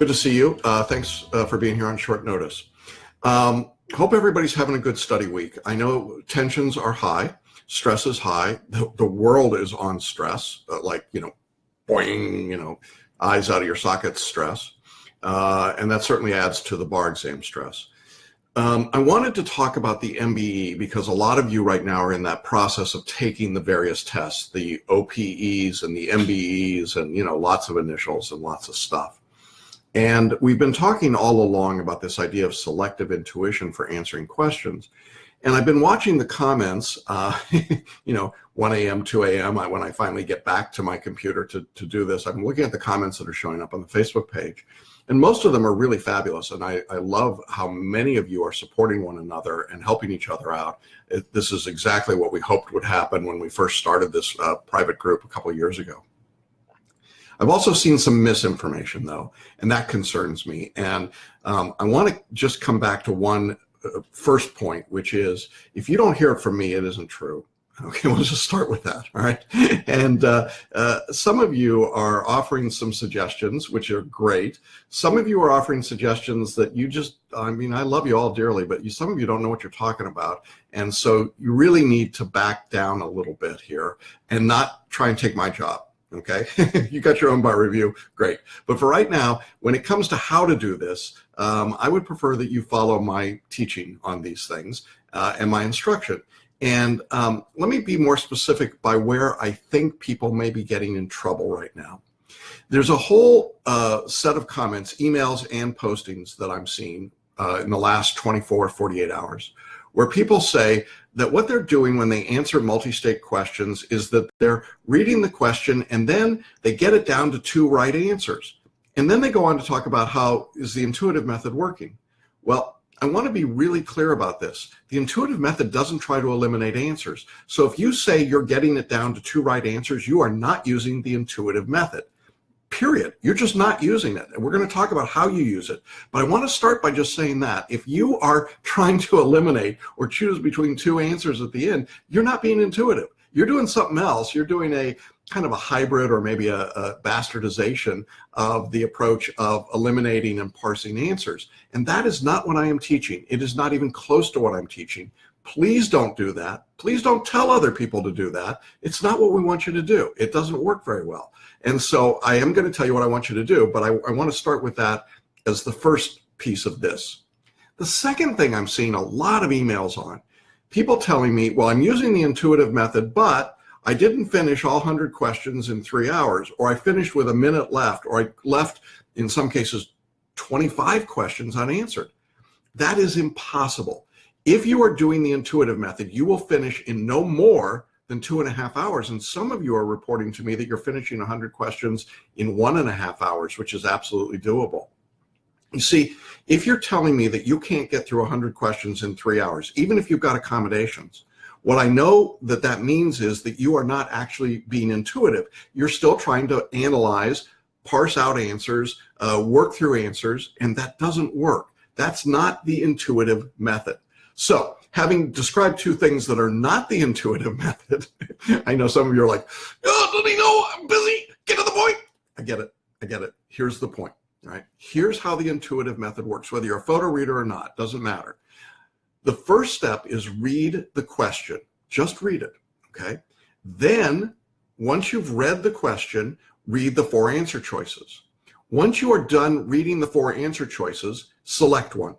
Good to see you. Thanks for being here on short notice. Hope everybody's having a good study week. I know tensions are high, stress is high, the world is on stress, boing, eyes out of your sockets stress. And that certainly adds to the bar exam stress. I wanted to talk about the MBE because a lot of you right now are in that process of taking the various tests, the OPEs and the MBEs and, lots of initials and lots of stuff. And we've been talking all along about this idea of selective intuition for answering questions. And I've been watching the comments, 1 a.m., 2 a.m. When I finally get back to my computer to do this, I'm looking at the comments that are showing up on the Facebook page. And most of them are really fabulous. And I love how many of you are supporting one another and helping each other out. This is exactly what we hoped would happen when we first started this private group a couple of years ago. I've also seen some misinformation, though, and that concerns me. And I want to just come back to one first point, which is, if you don't hear it from me, it isn't true. Okay, we'll just start with that, all right? And some of you are offering some suggestions, which are great. Some of you are offering suggestions that you just, I love you all dearly, but some of you don't know what you're talking about. And so you really need to back down a little bit here and not try and take my job. Okay, you got your own bar review, great. But for right now, when it comes to how to do this, I would prefer that you follow my teaching on these things and my instruction. And let me be more specific by where I think people may be getting in trouble right now. There's a whole set of comments, emails, and postings that I'm seeing in the last 24, 48 hours, where people say that what they're doing when they answer multi-state questions is that they're reading the question and then they get it down to 2 right answers. And then they go on to talk about how is the intuitive method working. Well, I want to be really clear about this. The intuitive method doesn't try to eliminate answers. So if you say you're getting it down to 2 right answers, you are not using the intuitive method. Period. You're just not using it. And we're going to talk about how you use it. But I want to start by just saying that if you are trying to eliminate or choose between 2 answers at the end, you're not being intuitive. You're doing something else. You're doing a kind of a hybrid or maybe a bastardization of the approach of eliminating and parsing answers. And that is not what I am teaching. It is not even close to what I'm teaching. Please don't do that. Please don't tell other people to do that. It's not what we want you to do. It doesn't work very well. And so I am going to tell you what I want you to do, but I want to start with that as the first piece of this. The second thing I'm seeing a lot of emails on, people telling me, well, I'm using the intuitive method, but I didn't finish all 100 questions in 3 hours, or I finished with a minute left, or I left, in some cases, 25 questions unanswered. That is impossible. If you are doing the intuitive method, you will finish in no more than 2.5 hours. And some of you are reporting to me that you're finishing 100 questions in 1.5 hours, which is absolutely doable. You see, if you're telling me that you can't get through 100 questions in 3 hours, even if you've got accommodations, what I know that means is that you are not actually being intuitive. You're still trying to analyze, parse out answers, work through answers, and that doesn't work. That's not the intuitive method. So, having described 2 things that are not the intuitive method, I know some of you are like, oh, doesn't he know I'm busy? Get to the point. I get it. Here's the point, right? Here's how the intuitive method works, whether you're a photo reader or not, doesn't matter. The first step is read the question. Just read it, okay? Then, once you've read the question, read the 4 answer choices. Once you are done reading the 4 answer choices, select one.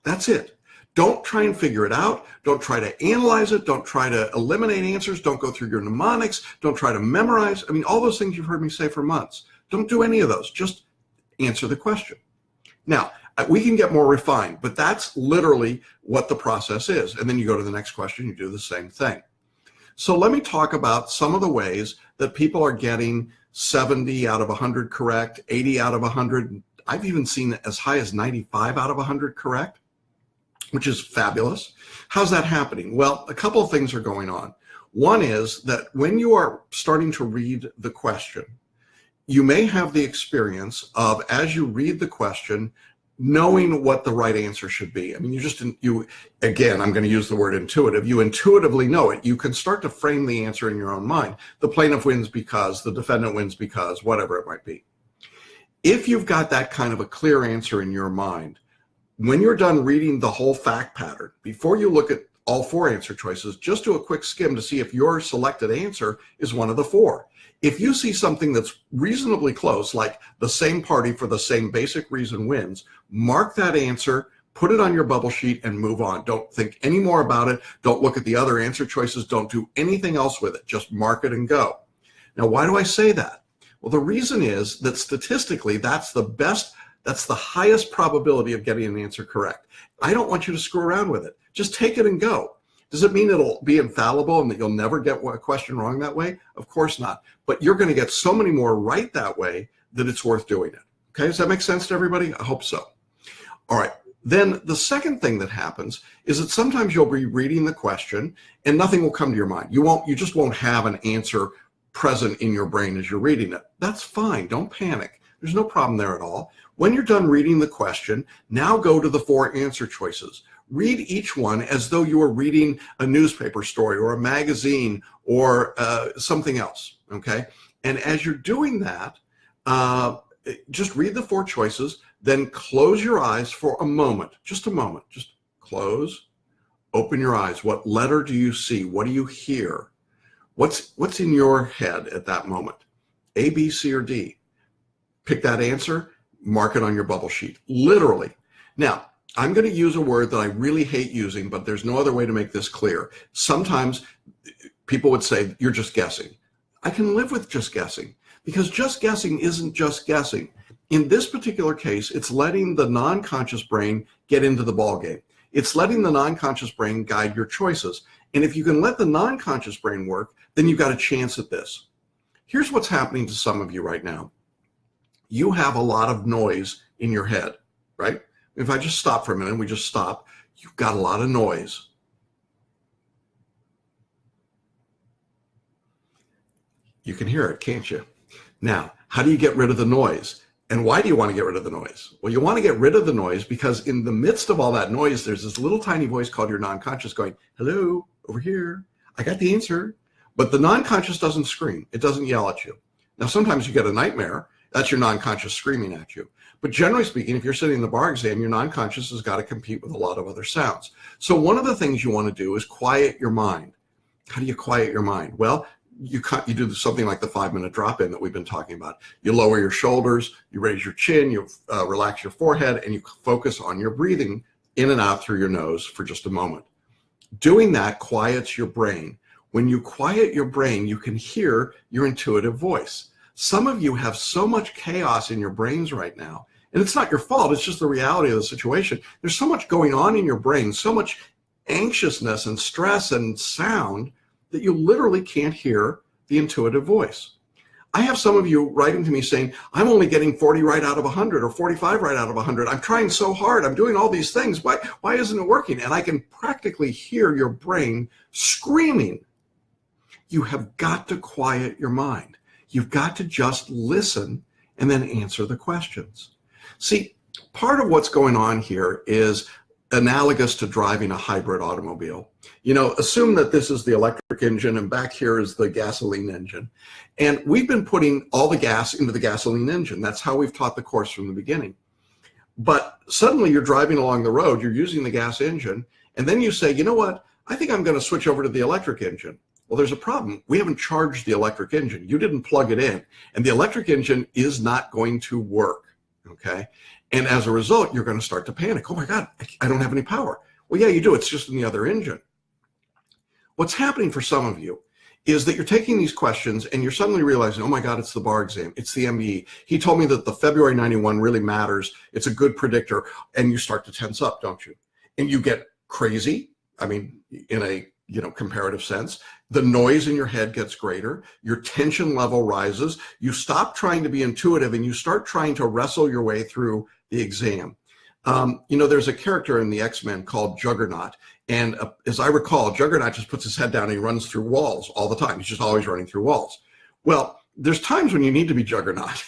That's it. Don't try and figure it out. Don't try to analyze it. Don't try to eliminate answers. Don't go through your mnemonics. Don't try to memorize. All those things you've heard me say for months. Don't do any of those. Just answer the question. Now, we can get more refined, but that's literally what the process is. And then you go to the next question, you do the same thing. So let me talk about some of the ways that people are getting 70 out of 100 correct, 80 out of 100. I've even seen as high as 95 out of 100 correct, which is fabulous. How's that happening? Well, a couple of things are going on. One is that when you are starting to read the question, you may have the experience of, as you read the question, knowing what the right answer should be. Again, I'm going to use the word intuitive. You intuitively know it. You can start to frame the answer in your own mind. The plaintiff wins because, the defendant wins because, whatever it might be. If you've got that kind of a clear answer in your mind, when you're done reading the whole fact pattern, before you look at all four answer choices, just do a quick skim to see if your selected answer is one of the four. If you see something that's reasonably close, like the same party for the same basic reason wins, mark that answer, put it on your bubble sheet, and move on. Don't think any more about it. Don't look at the other answer choices. Don't do anything else with it. Just mark it and go. Now, why do I say that? Well, the reason is that statistically, that's the highest probability of getting an answer correct. I don't want you to screw around with it. Just take it and go. Does it mean it'll be infallible and that you'll never get a question wrong that way? Of course not. But you're going to get so many more right that way that it's worth doing it. Okay, does that make sense to everybody? I hope so. All right. Then the second thing that happens is that sometimes you'll be reading the question and nothing will come to your mind. You just won't have an answer present in your brain as you're reading it. That's fine. Don't panic. There's no problem there at all. When you're done reading the question, now go to the four answer choices. Read each one as though you were reading a newspaper story or a magazine or something else, okay? And as you're doing that, just read the four choices, then close your eyes for a moment, just a moment. Just close, open your eyes. What letter do you see? What do you hear? What's in your head at that moment? A, B, C, or D? Pick that answer, mark it on your bubble sheet, literally. Now, I'm going to use a word that I really hate using, but there's no other way to make this clear. Sometimes people would say, you're just guessing. I can live with just guessing because just guessing isn't just guessing. In this particular case, it's letting the non-conscious brain get into the ballgame. It's letting the non-conscious brain guide your choices. And if you can let the non-conscious brain work, then you've got a chance at this. Here's what's happening to some of you right now. You have a lot of noise in your head, right? If I just stop for a minute, we just stop, you've got a lot of noise. You can hear it, can't you? Now, how do you get rid of the noise? And why do you want to get rid of the noise? Well, you want to get rid of the noise because in the midst of all that noise, there's this little tiny voice called your non-conscious going, hello, over here, I got the answer. But the non-conscious doesn't scream. It doesn't yell at you. Now, sometimes you get a nightmare. That's your non-conscious screaming at you. But generally speaking, if you're sitting in the bar exam, your non-conscious has got to compete with a lot of other sounds. So one of the things you want to do is quiet your mind. How do you quiet your mind? Well, you do something like the 5-minute drop-in that we've been talking about. You lower your shoulders, you raise your chin, you relax your forehead, and you focus on your breathing in and out through your nose for just a moment. Doing that quiets your brain. When you quiet your brain, you can hear your intuitive voice. Some of you have so much chaos in your brains right now, and it's not your fault, it's just the reality of the situation. There's so much going on in your brain, so much anxiousness and stress and sound that you literally can't hear the intuitive voice. I have some of you writing to me saying, I'm only getting 40 right out of 100 or 45 right out of 100. I'm trying so hard. I'm doing all these things. Why isn't it working? And I can practically hear your brain screaming. You have got to quiet your mind. You've got to just listen and then answer the questions. See, part of what's going on here is analogous to driving a hybrid automobile. You know, assume that this is the electric engine and back here is the gasoline engine. And we've been putting all the gas into the gasoline engine. That's how we've taught the course from the beginning. But suddenly you're driving along the road, you're using the gas engine, and then you say, you know what, I think I'm going to switch over to the electric engine. Well, there's a problem. We haven't charged the electric engine. You didn't plug it in, and the electric engine is not going to work, okay? And as a result, you're going to start to panic. Oh my God, I don't have any power. Well, yeah, you do. It's just in the other engine. What's happening for some of you is that you're taking these questions and you're suddenly realizing, oh my God, it's the bar exam. It's the MBE. He told me that the February 91 really matters. It's a good predictor. And you start to tense up, don't you? And you get crazy. I mean, in a comparative sense, the noise in your head gets greater, your tension level rises, you stop trying to be intuitive and you start trying to wrestle your way through the exam. There's a character in the X-Men called Juggernaut. And as I recall, Juggernaut just puts his head down and he runs through walls all the time. He's just always running through walls. Well, there's times when you need to be Juggernaut,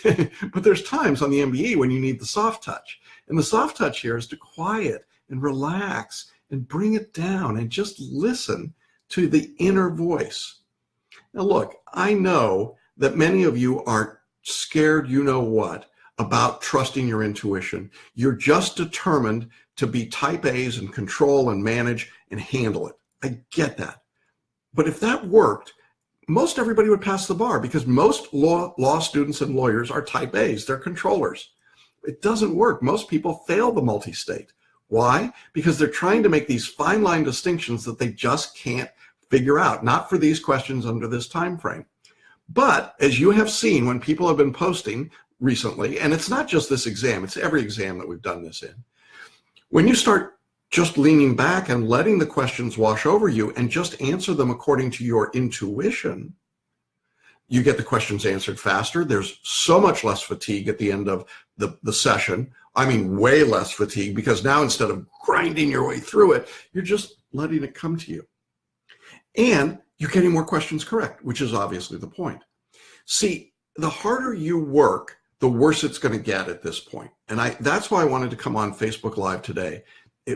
but there's times on the MBE when you need the soft touch. And the soft touch here is to quiet and relax and bring it down and just listen to the inner voice. Now look, I know that many of you are scared, you know what, about trusting your intuition. You're just determined to be type A's and control and manage and handle it. I get that. But if that worked, most everybody would pass the bar, because most law students and lawyers are type A's. They're controllers. It doesn't work. Most people fail the multi-state. Why? Because they're trying to make these fine line distinctions that they just can't figure out, not for these questions under this time frame. But as you have seen when people have been posting recently, and it's not just this exam, it's every exam that we've done this in, when you start just leaning back and letting the questions wash over you and just answer them according to your intuition, you get the questions answered faster. There's so much less fatigue at the end of the session. I mean, way less fatigue, because now instead of grinding your way through it, you're just letting it come to you. And you're getting more questions correct, which is obviously the point. See, the harder you work, the worse it's going to get at this point. And that's why I wanted to come on Facebook Live today,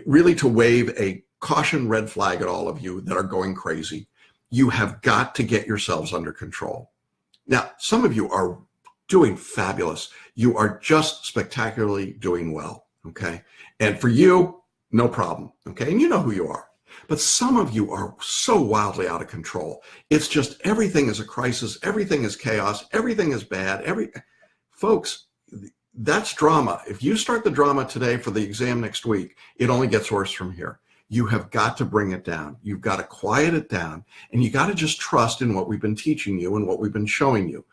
really to wave a caution red flag at all of you that are going crazy. You have got to get yourselves under control. Now, some of you are doing fabulous. You are just spectacularly doing well, okay? And for you, no problem, okay? And you know who you are. But some of you are so wildly out of control. It's just everything is a crisis. Everything is chaos. Everything is bad. Folks, that's drama. If you start the drama today for the exam next week, it only gets worse from here. You have got to bring it down. You've got to quiet it down, and you got to just trust in what we've been teaching you and what we've been showing you.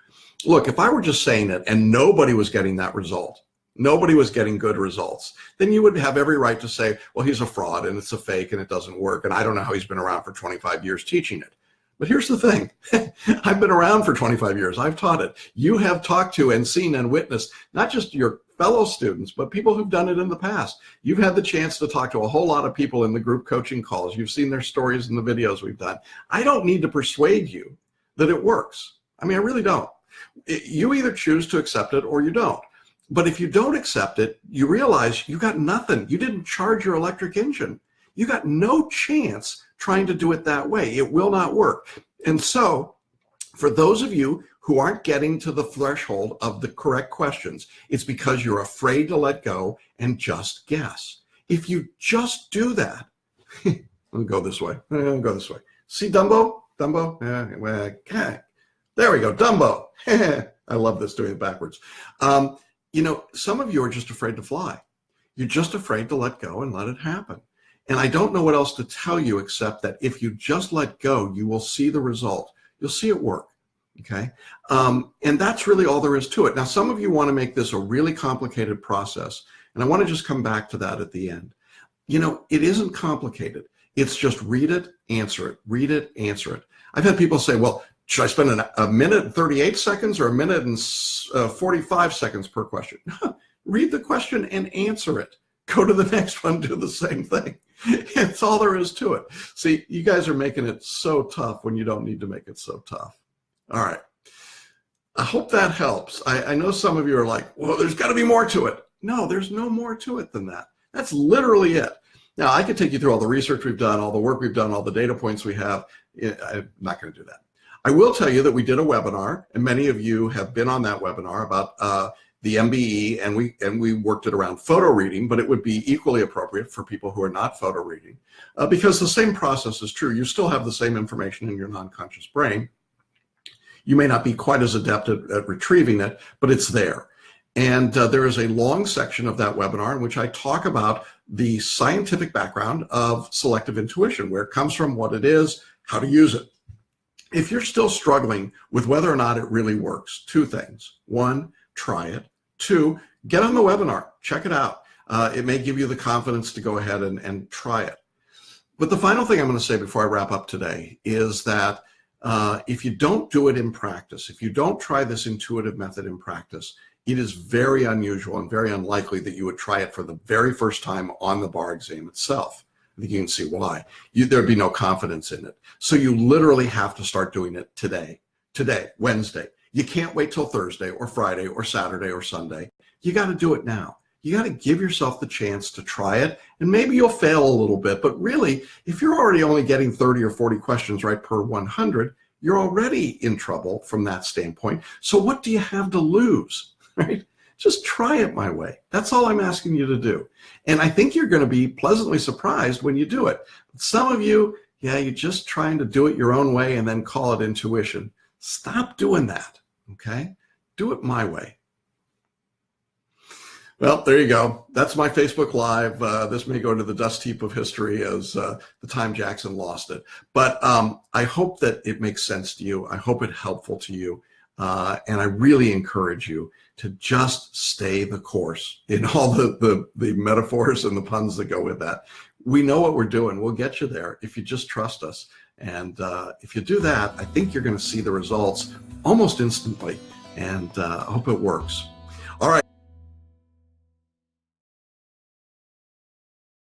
Look, if I were just saying it and nobody was getting that result, nobody was getting good results, then you would have every right to say, well, he's a fraud and it's a fake and it doesn't work. And I don't know how he's been around for 25 years teaching it. But here's the thing. I've been around for 25 years. I've taught it. You have talked to and seen and witnessed not just your fellow students, but people who've done it in the past. You've had the chance to talk to a whole lot of people in the group coaching calls. You've seen their stories in the videos we've done. I don't need to persuade you that it works. I mean, I really don't. You either choose to accept it or you don't. But if you don't accept it, you realize you got nothing. You didn't charge your electric engine. You got no chance trying to do it that way. It will not work. And so for those of you who aren't getting to the threshold of the correct questions, it's because you're afraid to let go and just guess. If you just do that, I'll go this way. I'll go this way. See Dumbo? Dumbo? There we go. Dumbo. I love this, doing it backwards. You know, some of you are just afraid to fly. You're just afraid to let go and let it happen. And I don't know what else to tell you except that if you just let go, you will see the result. You'll see it work, okay? And that's really all there is to it. Now, some of you want to make this a really complicated process, and I want to just come back to that at the end. You know, it isn't complicated. It's just read it, answer it, read it, answer it. I've had people say, well, should I spend a minute and 38 seconds or a minute and 45 seconds per question? Read the question and answer it. Go to the next one, do the same thing. It's all there is to it. See, you guys are making it so tough when you don't need to make it so tough. All right. I hope that helps. I know some of you are like, well, there's got to be more to it. No, there's no more to it than that. That's literally it. Now, I could take you through all the research we've done, all the work we've done, all the data points we have. I'm not going to do that. I will tell you that we did a webinar, and many of you have been on that webinar about the MBE, and we worked it around photo reading, but it would be equally appropriate for people who are not photo reading because the same process is true. You still have the same information in your non-conscious brain. You may not be quite as adept at retrieving it, but it's there. And there is a long section of that webinar in which I talk about the scientific background of selective intuition, where it comes from, what it is, how to use it. If you're still struggling with whether or not it really works, two things. One, try it. Two, get on the webinar, check it out. It may give you the confidence to go ahead and try it. But the final thing I'm going to say before I wrap up today is that if you don't do it in practice, if you don't try this intuitive method in practice, it is very unusual and very unlikely that you would try it for the very first time on the bar exam itself. I think you can see why. There'd be no confidence in it. So you literally have to start doing it today, Wednesday. You can't wait till Thursday or Friday or Saturday or Sunday. You got to do it now. You got to give yourself the chance to try it, and maybe you'll fail a little bit, but really, if you're already only getting 30 or 40 questions right per 100, you're already in trouble from that standpoint. So what do you have to lose, right? Just try it my way. That's all I'm asking you to do. And I think you're going to be pleasantly surprised when you do it. Some of you, yeah, you're just trying to do it your own way and then call it intuition. Stop doing that, okay? Do it my way. Well, there you go. That's my Facebook Live. This may go to the dust heap of history as the time Jackson lost it. But I hope that it makes sense to you. I hope it's helpful to you. And I really encourage you to just stay the course in all the metaphors and the puns that go with that. We know what we're doing. We'll get you there if you just trust us. And if you do that, I think you're going to see the results almost instantly. And I hope it works.